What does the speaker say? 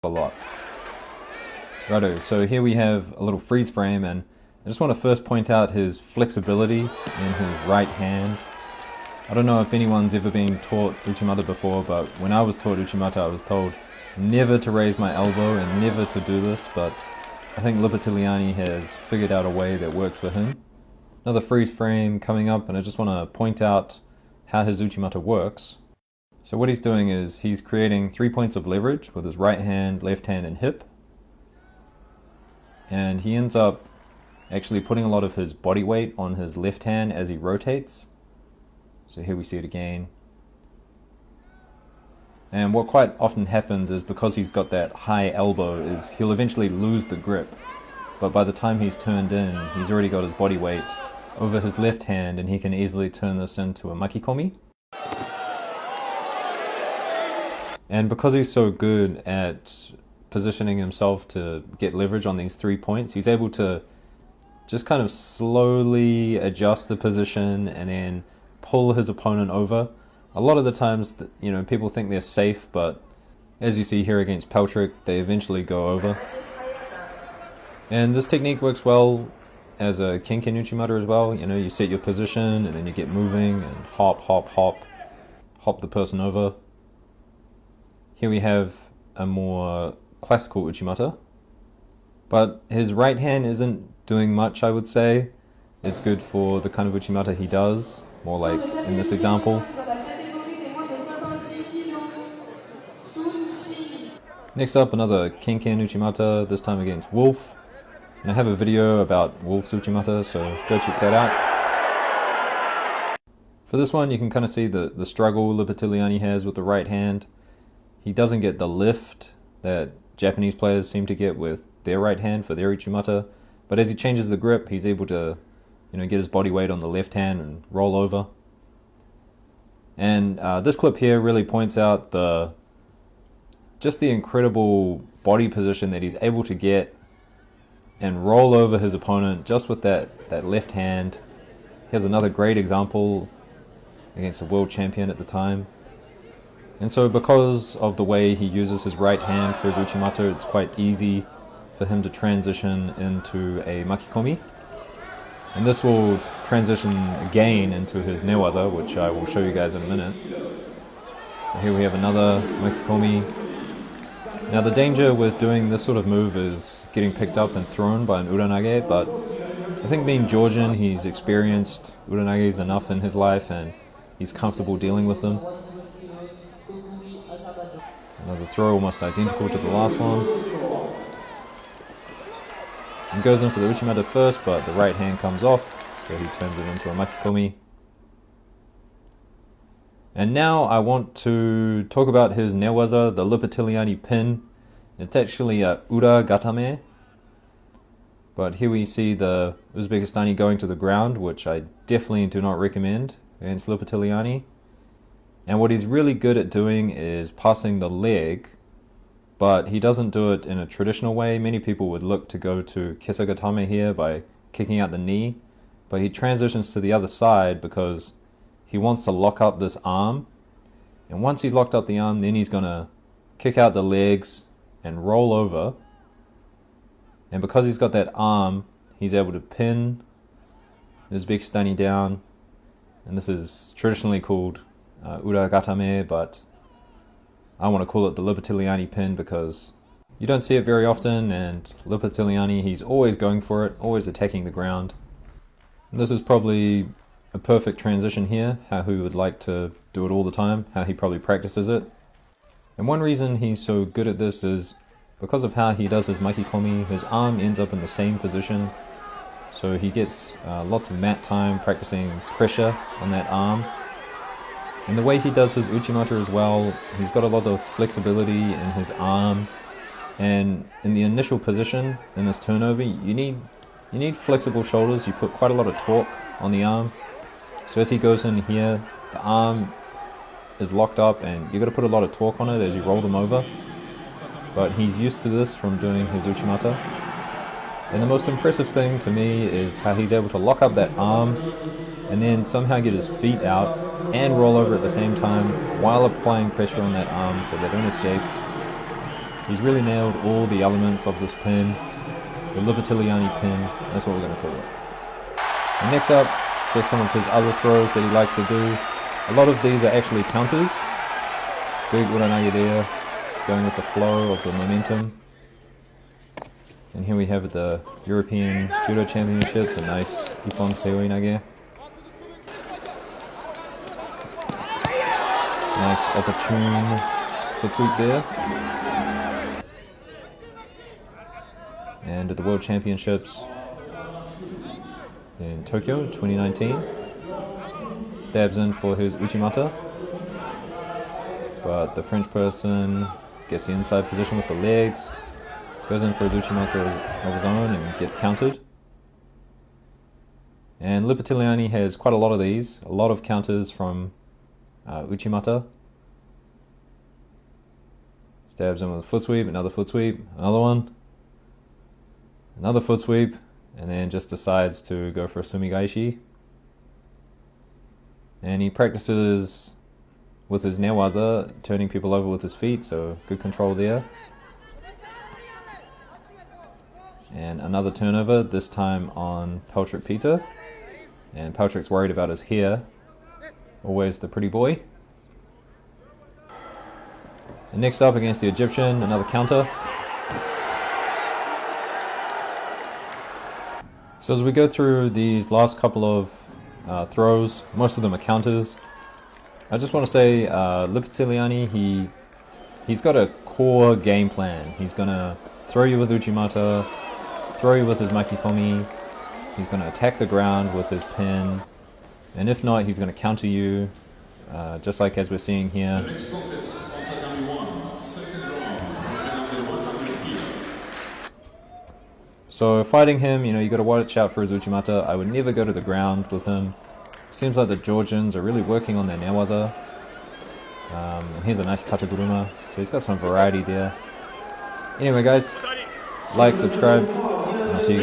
a lot. Righto, so here we have a little freeze frame, and I just want to first point out his flexibility in his right hand. I don't know if anyone's ever been taught Uchimata before, but when I was taught Uchimata I was told never to raise my elbow and never to do this, but I think Lupitiliani has figured out a way that works for him. Another freeze frame coming up, and I just want to point out how his Uchimata works. So what he's doing is he's creating 3 points of leverage with his right hand, left hand, and hip. And he ends up actually putting a lot of his body weight on his left hand as he rotates. So here we see it again. And what quite often happens is, because he's got that high elbow, is he'll eventually lose the grip. But by the time he's turned in, he's already got his body weight over his left hand, and he can easily turn this into a makikomi. And because he's so good at positioning himself to get leverage on these 3 points, he's able to just kind of slowly adjust the position and then pull his opponent over. A lot of the times, people think they're safe, but as you see here against Peltrick, they eventually go over. And this technique works well as a Kenken Uchimata as well. You set your position and then you get moving and hop, hop, hop, hop the person over. Here we have a more classical Uchimata, but his right hand isn't doing much, I would say. It's good for the kind of Uchimata he does, more like in this example. Next up, another Kenken Uchimata, this time against Wolf. And I have a video about Wolf's Uchimata, so go check that out. For this one, you can kind of see the struggle Lupitiliani has with the right hand. He doesn't get the lift that Japanese players seem to get with their right hand for their Uchimata, but as he changes the grip, he's able to get his body weight on the left hand and roll over. And this clip here really points out just the incredible body position that he's able to get and roll over his opponent just with that left hand. Here's another great example against a world champion at the time. And so because of the way he uses his right hand for his Uchimata, it's quite easy for him to transition into a makikomi. And this will transition again into his newaza, which I will show you guys in a minute. Here we have another makikomi. Now the danger with doing this sort of move is getting picked up and thrown by an uranage, but I think being Georgian, he's experienced uranages enough in his life and he's comfortable dealing with them. Another throw almost identical to the last one. And goes in for the Uchimata first, but the right hand comes off, so he turns it into a makikomi. And now I want to talk about his newaza, the Lupitiliani pin. It's actually a ura gatame. But here we see the Uzbekistani going to the ground, which I definitely do not recommend against Lupitiliani. And what he's really good at doing is passing the leg, but he doesn't do it in a traditional way. Many people would look to go to kesagatame here by kicking out the knee, but he transitions to the other side because he wants to lock up this arm. And once he's locked up the arm, then he's going to kick out the legs and roll over. And because he's got that arm, he's able to pin the Uzbekistani down. And this is traditionally called ura gatame, but I want to call it the Lupitiliani pin because you don't see it very often, and Lupitiliani, he's always going for it, always attacking the ground. And this is probably a perfect transition here, how he would like to do it all the time, how he probably practices it. And one reason he's so good at this is because of how he does his makikomi. His arm ends up in the same position, so he gets lots of mat time practicing pressure on that arm. And the way he does his Uchimata as well, he's got a lot of flexibility in his arm, and in the initial position in this turnover, you need flexible shoulders. You put quite a lot of torque on the arm. So as he goes in here, the arm is locked up and you've got to put a lot of torque on it as you roll them over. But he's used to this from doing his Uchimata. And the most impressive thing to me is how he's able to lock up that arm and then somehow get his feet out and roll over at the same time while applying pressure on that arm so they don't escape. He's really nailed all the elements of this pin. The Lupitiliani pin, that's what we're going to call it. And next up, just some of his other throws that he likes to do. A lot of these are actually counters. Big uranage there, going with the flow of the momentum. And here we have the European Judo Championships, a nice Ippon Seoi Nage. Nice opportune foot sweep there. And at the World Championships in Tokyo 2019, stabs in for his Uchimata, but the French person gets the inside position with the legs, goes in for his Uchimata of his own and gets countered. And Lupitiliani has quite a lot of these, a lot of counters from Uchimata. Stabs in with a foot sweep, another foot sweep, another one, another foot sweep, and then just decides to go for a Sumigaishi. And he practices with his newaza, turning people over with his feet, so good control there. And another turnover, this time on Peltric Peter. And Peltric's worried about his hair. Always the pretty boy. And next up against the Egyptian, another counter. So as we go through these last couple of throws, most of them are counters. I just want to say Lupitiliani, he's got a core game plan. He's going to throw you with Uchimata, throw you with his Makikomi, he's going to attack the ground with his pin, and if not, he's going to counter you, just like as we're seeing here. So fighting him, you got to watch out for his Uchimata. I would never go to the ground with him. Seems like the Georgians are really working on their newaza. And here's a nice kataguruma, so he's got some variety there. Anyway guys, like, subscribe.